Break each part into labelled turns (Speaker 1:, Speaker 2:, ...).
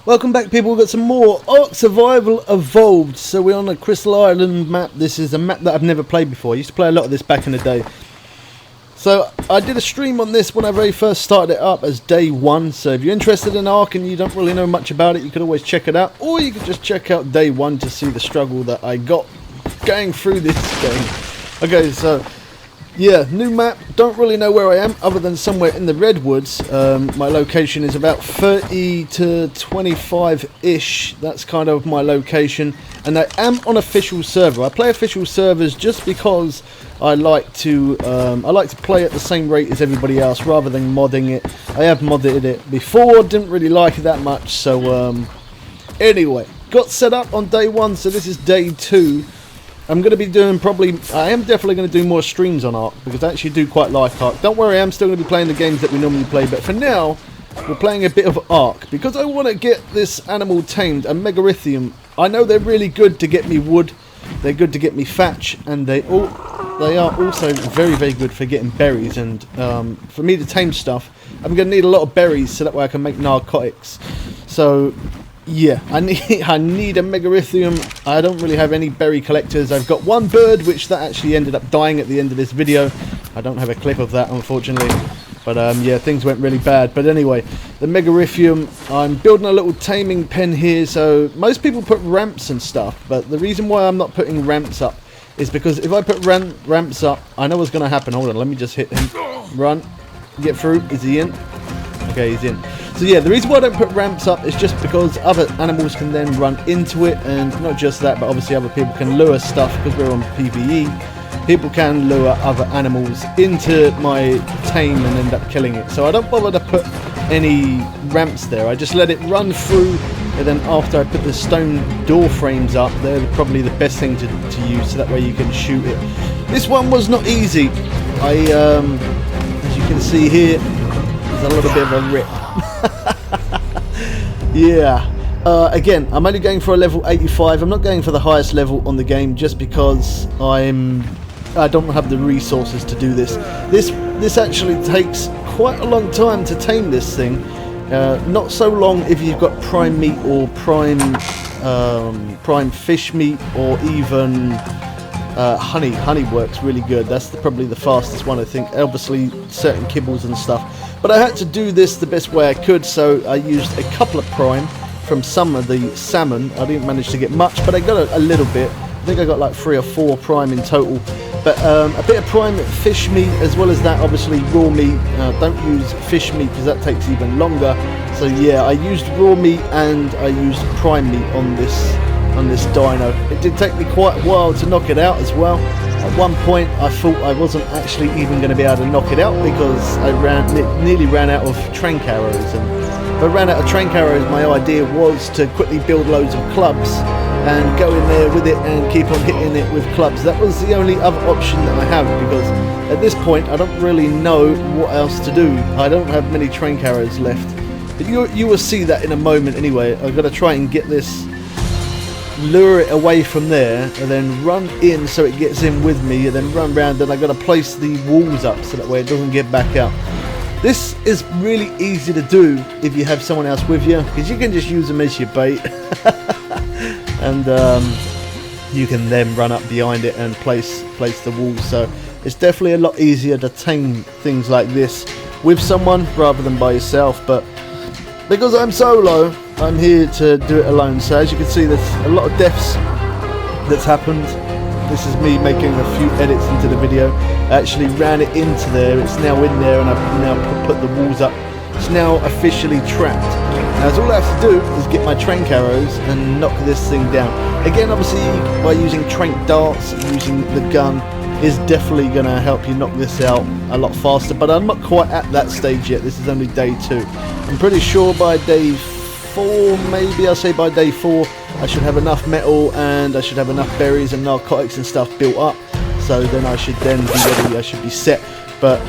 Speaker 1: Welcome back, people. We've got some more ARK Survival Evolved. So we're on a Crystal Island map. This is a map that I've never played before. I used to play a lot of this back in the day. So I did a stream on this when I very first started it up as day 1. So if you're interested in ARK and you don't really know much about it, you could always check it out. Or you could just check out day 1 to see the struggle that I got going through this game. Okay, so yeah, new map. Don't really know where I am other than somewhere in the redwoods. My location is about 30 to 25-ish. That's kind of my location. And I am on official server. I play official servers just because I like to play at the same rate as everybody else rather than modding it. I have modded it before, didn't really like it that much. So anyway, got set up on day 1. So this is day 2. I'm going to be doing I am definitely going to do more streams on ARK because I actually do quite like ARK. Don't worry, I'm still going to be playing the games that we normally play, but for now, we're playing a bit of ARK because I want to get this animal tamed, a megarithium. I know they're really good to get me wood, they're good to get me thatch, and they are also very, very good for getting berries. And for me to tame stuff, I'm going to need a lot of berries so that way I can make narcotics. So yeah, I need a megarithium. I don't really have any berry collectors. I've got one bird, which that actually ended up dying at the end of this video. I don't have a clip of that, unfortunately. But yeah, things went really bad. But anyway, the megarithium, I'm building a little taming pen here. So most people put ramps and stuff, but the reason why I'm not putting ramps up is because if I put ramps up, I know what's going to happen. Hold on, let me just hit him. Run. Get through. Is he in? Okay, he's in. So yeah, the reason why I don't put ramps up is just because other animals can then run into it, and not just that, but obviously other people can lure stuff because we're on PVE. People can lure other animals into my tame and end up killing it. So I don't bother to put any ramps there. I just let it run through, and then after I put the stone door frames up, they're probably the best thing to use, so that way you can shoot it. This one was not easy. As you can see here, there's a little bit of a rip. Yeah, again, I'm only going for a level 85. I'm not going for the highest level on the game just because I don't have the resources to do this. This actually takes quite a long time to tame this thing. Not so long if you've got prime meat or prime fish meat, or even honey. Honey works really good. That's probably the fastest one, I think. Obviously certain kibbles and stuff. But I had to do this the best way I could, so I used a couple of prime from some of the salmon. I didn't manage to get much, but I got a little bit. I think I got like 3 or 4 prime in total. But a bit of prime fish meat, as well as that, obviously raw meat. Don't use fish meat because that takes even longer. So yeah, I used raw meat and I used prime meat on this dino. It did take me quite a while to knock it out as well. At one point I thought I wasn't actually even going to be able to knock it out because I nearly ran out of trank arrows. And if I ran out of trank arrows, my idea was to quickly build loads of clubs and go in there with it and keep on hitting it with clubs. That was the only other option that I have, because at this point I don't really know what else to do. I don't have many trank arrows left. But you will see that in a moment anyway. I've got to try and get this, lure it away from there, and then run in so it gets in with me, and then run round, and I got to place the walls up so that way it doesn't get back out. This is really easy to do if you have someone else with you, because you can just use them as your bait. And you can then run up behind it and place the walls. So it's definitely a lot easier to tame things like this with someone rather than by yourself. But because I'm solo, I'm here to do it alone. So as you can see, there's a lot of deaths that's happened. This is me making a few edits into the video. I actually ran it into there. It's now in there, and I've now put the walls up. It's now officially trapped. Now all I have to do is get my trank arrows and knock this thing down. Again, obviously by using trank darts and using the gun is definitely going to help you knock this out a lot faster. But I'm not quite at that stage yet. This is only day 2. I'm pretty sure by day 4, maybe I'll say by day 4, I should have enough metal and I should have enough berries and narcotics and stuff built up. So then I should then be ready. I should be set. But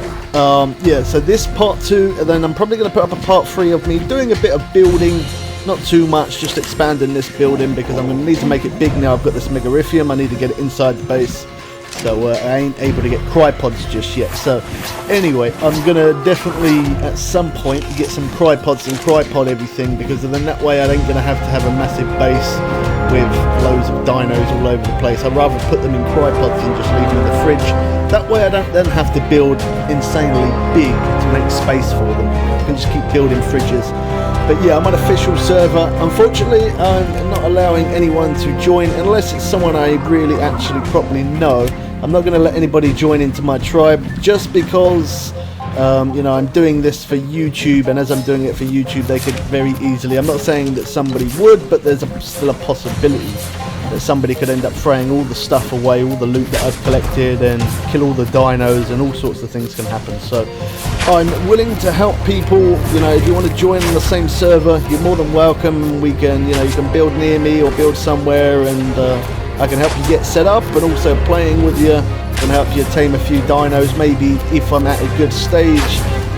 Speaker 1: yeah, so this part 2, and then I'm probably going to put up a part 3 of me doing a bit of building. Not too much, just expanding this building, because I'm going to need to make it big now. I've got this megarithium. I need to get it inside the base. So I ain't able to get crypods just yet. So anyway, I'm gonna definitely at some point get some crypods and crypod everything, because then that way I ain't gonna have to have a massive base with loads of dinos all over the place. I'd rather put them in crypods than just leave them in the fridge. That way I don't then have to build insanely big to make space for them. I can just keep building fridges. But yeah, I'm on official server. Unfortunately, I'm not allowing anyone to join unless it's someone I really actually properly know. I'm not going to let anybody join into my tribe just because, you know, I'm doing this for YouTube, and as I'm doing it for YouTube, they could very easily, I'm not saying that somebody would, but there's still a possibility that somebody could end up throwing all the stuff away, all the loot that I've collected, and kill all the dinos, and all sorts of things can happen. So I'm willing to help people. You know, if you want to join on the same server, you're more than welcome. We can, you know, you can build near me or build somewhere, and I can help you get set up, and also playing with you can help you tame a few dinos. Maybe if I'm at a good stage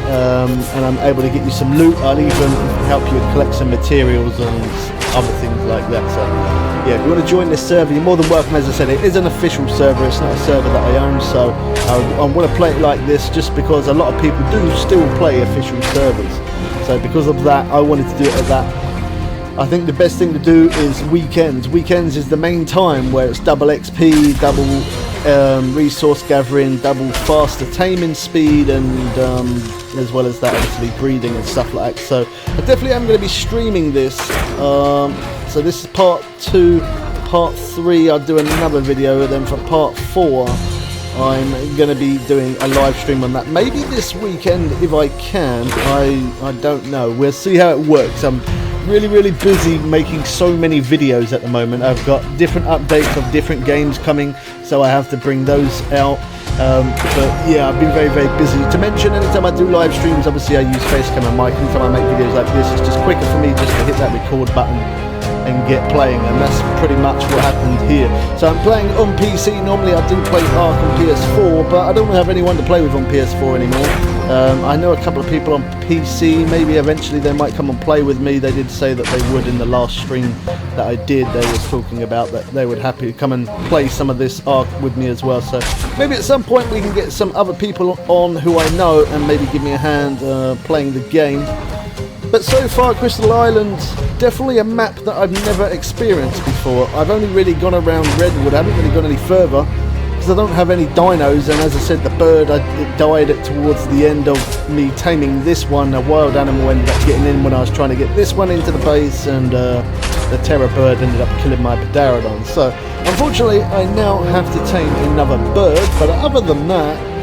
Speaker 1: and I'm able to get you some loot, I'll even help you collect some materials and other things like that. So yeah, if you want to join this server, you're more than welcome. As I said, it is an official server, it's not a server that I own, so I want to play it like this just because a lot of people do still play official servers. So because of that, I wanted to do it at that. I think the best thing to do is weekends. Weekends is the main time where it's double XP, double resource gathering, double faster taming speed, and as well as that, obviously breeding and stuff like that. So I definitely am going to be streaming this. So this is part 2. Part 3, I'll do another video, and then for part 4, I'm going to be doing a live stream on that. Maybe this weekend if I can. I don't know. We'll see how it works. I'm really busy making so many videos at the moment. I've got different updates of different games coming, so I have to bring those out. But yeah, I've been very busy. To mention, anytime I do live streams, obviously I use Facecam and mic. Anytime I make videos like this, it's just quicker for me just to hit that record button and get playing, and that's pretty much what happened here. So I'm playing on PC. Normally I do play ARK on PS4, but I don't have anyone to play with on PS4 anymore. I know a couple of people on PC. Maybe eventually they might come and play with me. They did say that they would in the last stream that I did. They were talking about that they would happy to come and play some of this ARK with me as well. So maybe at some point we can get some other people on who I know and maybe give me a hand playing the game. But so far, Crystal Island, definitely a map that I've never experienced before. I've only really gone around Redwood. I haven't really gone any further because I don't have any dinos, and as I said, the bird, it died towards the end of me taming this one. A wild animal ended up getting in when I was trying to get this one into the base, and the terror bird ended up killing my pterodon. So unfortunately, I now have to tame another bird, but other than that,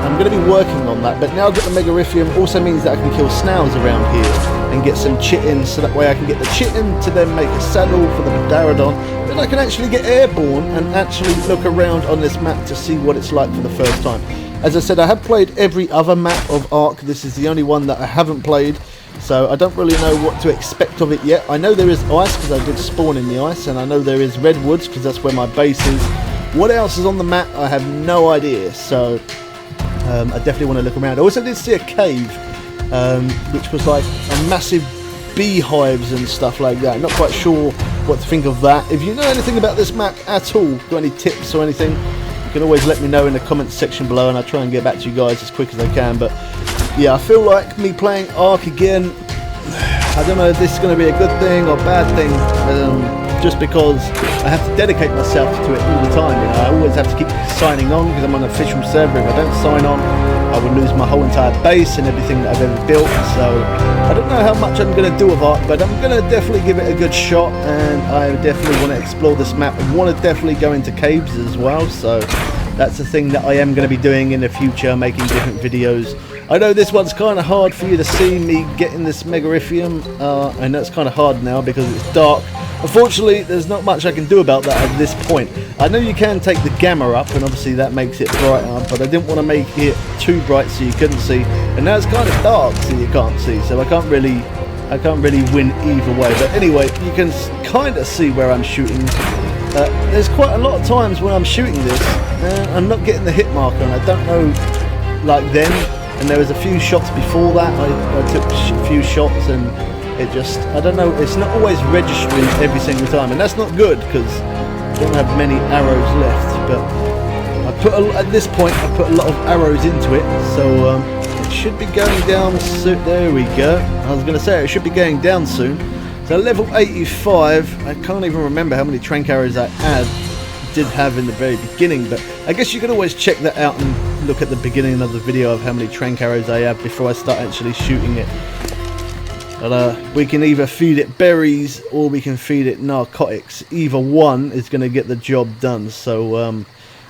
Speaker 1: I'm going to be working on that. But now I've got the Megarithium, also means that I can kill snails around here and get some chittins, so that way I can get the chitin to then make a saddle for the pterodon. Then I can actually get airborne and actually look around on this map to see what it's like for the first time. As I said, I have played every other map of ARK. This is the only one that I haven't played, so I don't really know what to expect of it yet. I know there is ice because I did spawn in the ice, and I know there is redwoods because that's where my base is. What else is on the map? I have no idea, so I definitely want to look around. I also did see a cave, which was like a massive beehives and stuff like that. Not quite sure what to think of that. If you know anything about this map at all, got any tips or anything, you can always let me know in the comments section below, and I'll try and get back to you guys as quick as I can. But yeah, I feel like me playing ARK again, I don't know if this is going to be a good thing or bad thing, just because I have to dedicate myself to it all the time. You know, I always have to keep signing on because I'm on an official server. If I don't sign on, I would lose my whole entire base and everything that I've ever built. So I don't know how much I'm going to do with ARK, but I'm going to definitely give it a good shot, and I definitely want to explore this map. I want to definitely go into caves as well, so that's the thing that I am going to be doing in the future, making different videos. I know this one's kind of hard for you to see me getting this Megarithium, and that's kind of hard now because it's dark. Unfortunately, there's not much I can do about that at this point. I know you can take the gamma up, and obviously that makes it brighter, but I didn't want to make it too bright so you couldn't see. And now it's kind of dark so you can't see, so I can't really win either way. But anyway, you can kind of see where I'm shooting. There's quite a lot of times when I'm shooting this, I'm not getting the hit marker, and I don't know, like then. And there was a few shots before that. I took a few shots, and it just, I don't know, it's not always registering every single time, and that's not good, because don't have many arrows left, but at this point I put a lot of arrows into it, so it should be going down soon. There we go. I was going to say it should be going down soon. So level 85, I can't even remember how many trank arrows I did have in the very beginning, but I guess you can always check that out and look at the beginning of the video of how many trank arrows I have before I start actually shooting it. But we can either feed it berries or we can feed it narcotics. Either one is going to get the job done, so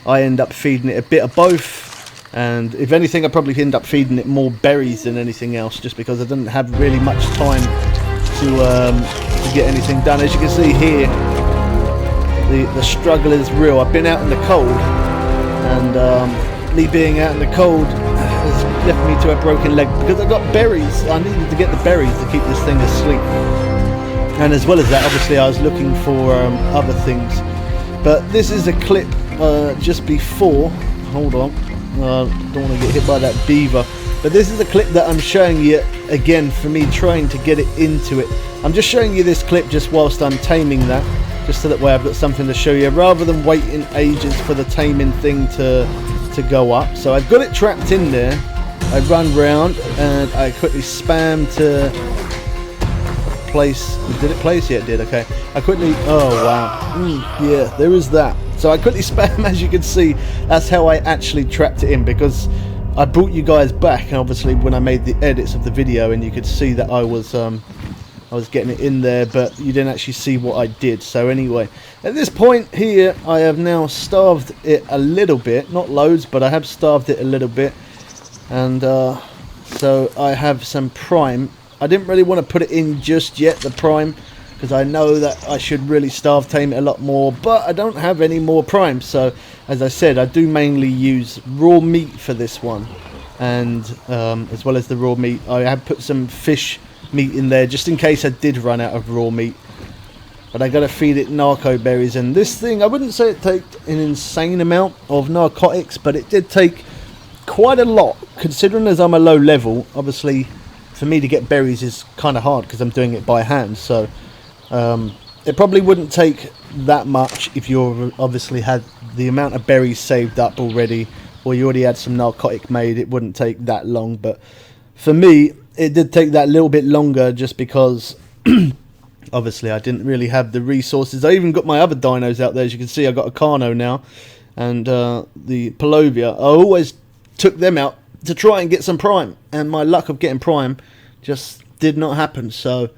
Speaker 1: I end up feeding it a bit of both, and if anything I probably end up feeding it more berries than anything else, just because I didn't have really much time to get anything done. As you can see here, the struggle is real. I've been out in the cold, and me being out in the cold has left me to a broken leg because I got berries. I needed to get the berries to keep this thing asleep, and as well as that, obviously I was looking for other things. But this is a clip just before, hold on, don't want to get hit by that beaver, but this is a clip that I'm showing you again for me trying to get it into it. I'm just showing you this clip just whilst I'm taming that, just so that way I've got something to show you rather than waiting ages for the taming thing to go up. So I've got it trapped in there. I run round and I quickly spam to place. Did it place? Yeah, it did. Okay, I quickly, oh wow, yeah, there is that. So I quickly spam, as you can see. That's how I actually trapped it in, because I brought you guys back, and obviously when I made the edits of the video, and you could see that I was getting it in there, but you didn't actually see what I did. So anyway, at this point here, I have now starved it a little bit, not loads, but I have starved it a little bit, and so I have some prime. I didn't really want to put it in just yet, the prime, because I know that I should really starve tame it a lot more, but I don't have any more prime. So as I said, I do mainly use raw meat for this one, and as well as the raw meat, I have put some fish meat in there just in case I did run out of raw meat. But I gotta feed it narco berries, and this thing, I wouldn't say it took an insane amount of narcotics, but it did take quite a lot, considering as I'm a low level. Obviously for me to get berries is kind of hard because I'm doing it by hand, so it probably wouldn't take that much if you obviously had the amount of berries saved up already, or you already had some narcotic made. It wouldn't take that long, but for me it did take that little bit longer, just because obviously I didn't really have the resources. I even got my other dinos out there. As you can see, I got a Carno now, and the Palovia. I always took them out to try and get some prime, and my luck of getting prime just did not happen. So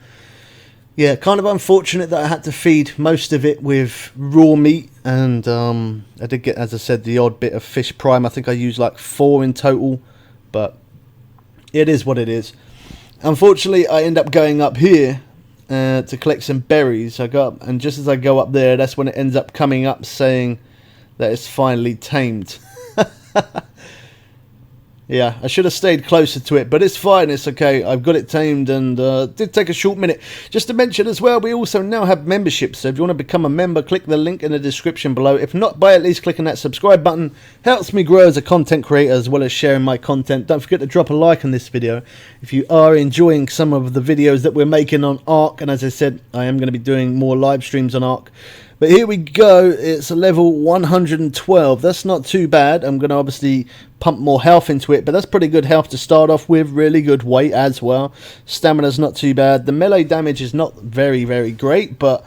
Speaker 1: yeah, kind of unfortunate that I had to feed most of it with raw meat, and I did get, as I said, the odd bit of fish prime. I think I used like 4 in total, but it is what it is. Unfortunately, I end up going up here to collect some berries. I go up, and just as I go up there, that's when it ends up coming up saying that it's finally tamed. Yeah, I should have stayed closer to it, but it's fine, it's okay. I've got it tamed, and it did take a short minute. Just to mention as well, we also now have memberships, so if you want to become a member, click the link in the description below. If not, by at least clicking that subscribe button. Helps me grow as a content creator, as well as sharing my content. Don't forget to drop a like on this video if you are enjoying some of the videos that we're making on ARK, and as I said, I am going to be doing more live streams on ARK. But here we go, it's a level 112, that's not too bad. I'm going to obviously pump more health into it, but that's pretty good health to start off with, really good weight as well. Stamina's not too bad. The melee damage is not very, very great, but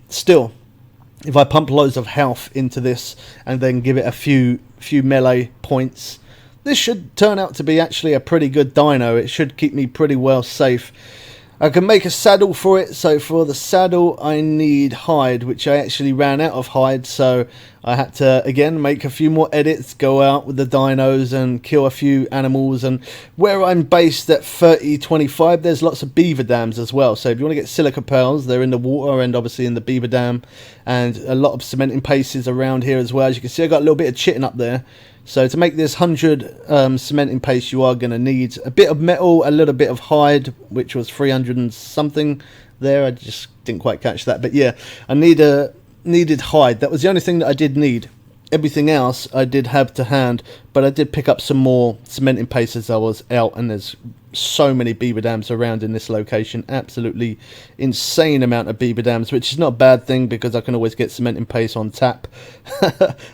Speaker 1: still, if I pump loads of health into this and then give it a few melee points, this should turn out to be actually a pretty good dino. It should keep me pretty well safe. I can make a saddle for it, so for the saddle I need hide, which I actually ran out of hide, so I had to again make a few more edits, go out with the dinos and kill a few animals. And where I'm based at 3025, there's lots of beaver dams as well, so if you want to get silica pearls, they're in the water and obviously in the beaver dam, and a lot of cementing pastes around here as well. As you can see, I got a little bit of chitin up there. So to make this 100 cementing paste, you are going to need a bit of metal, a little bit of hide, which was 300 and something there. I just didn't quite catch that. But yeah, I needed hide. That was the only thing that I did need. everything else I did have to hand, but I did pick up some more cementing paste as I was out, and there's so many beaver dams around in this location. Absolutely insane amount of beaver dams, which is not a bad thing because I can always get cementing paste on tap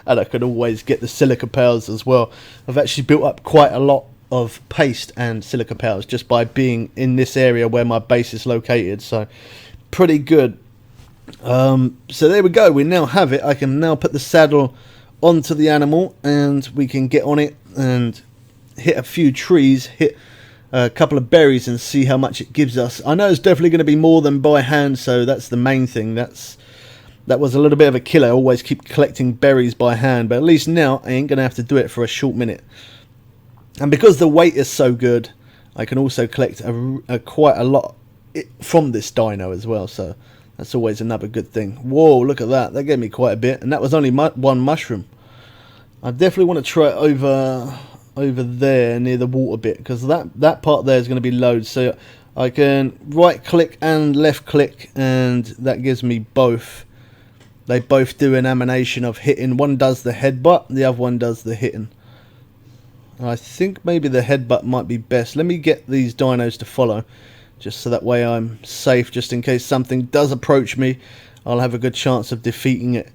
Speaker 1: and I could always get the silica pails as well. I've actually built up quite a lot of paste and silica pails just by being in this area where my base is located, so pretty good. So there we go, we now have it. I can now put the saddle onto the animal and we can get on it and hit a few trees, hit a couple of berries and see how much it gives us. I know it's definitely going to be more than by hand, so that's the main thing. That was a little bit of a killer. I always keep collecting berries by hand, but at least now I ain't going to have to do it for a short minute. And because the weight is so good, I can also collect quite a lot from this dino as well, so that's always another good thing. Whoa, look at that. That gave me quite a bit, and that was only one mushroom. I definitely want to try it over there near the water bit, because that part there is going to be loads. So I can right click and left click, and that gives me both. They both do an animation of hitting. One does the headbutt, the other one does the hitting. I think maybe the headbutt might be best. Let me get these dinos to follow, just so that way I'm safe, just in case something does approach me. I'll have a good chance of defeating it.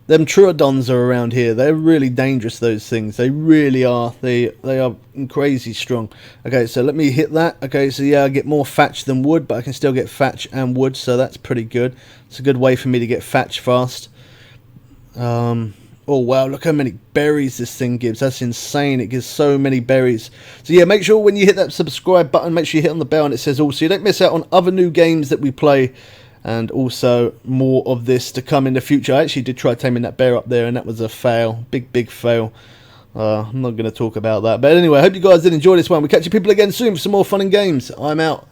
Speaker 1: Them Troodons are around here. They're really dangerous, those things. They really are. They are crazy strong. Okay, so let me hit that. Okay, so yeah, I get more thatch than wood, but I can still get thatch and wood, so that's pretty good. It's a good way for me to get thatch fast. Oh wow, look how many berries this thing gives. That's insane. It gives so many berries. So yeah, make sure when you hit that subscribe button, make sure you hit on the bell and it says all, so you don't miss out on other new games that we play, and also more of this to come in the future. I actually did try taming that bear up there, and that was a fail. Big fail. I'm not going to talk about that. But anyway, I hope you guys did enjoy this one. We'll catch you people again soon for some more fun and games. I'm out.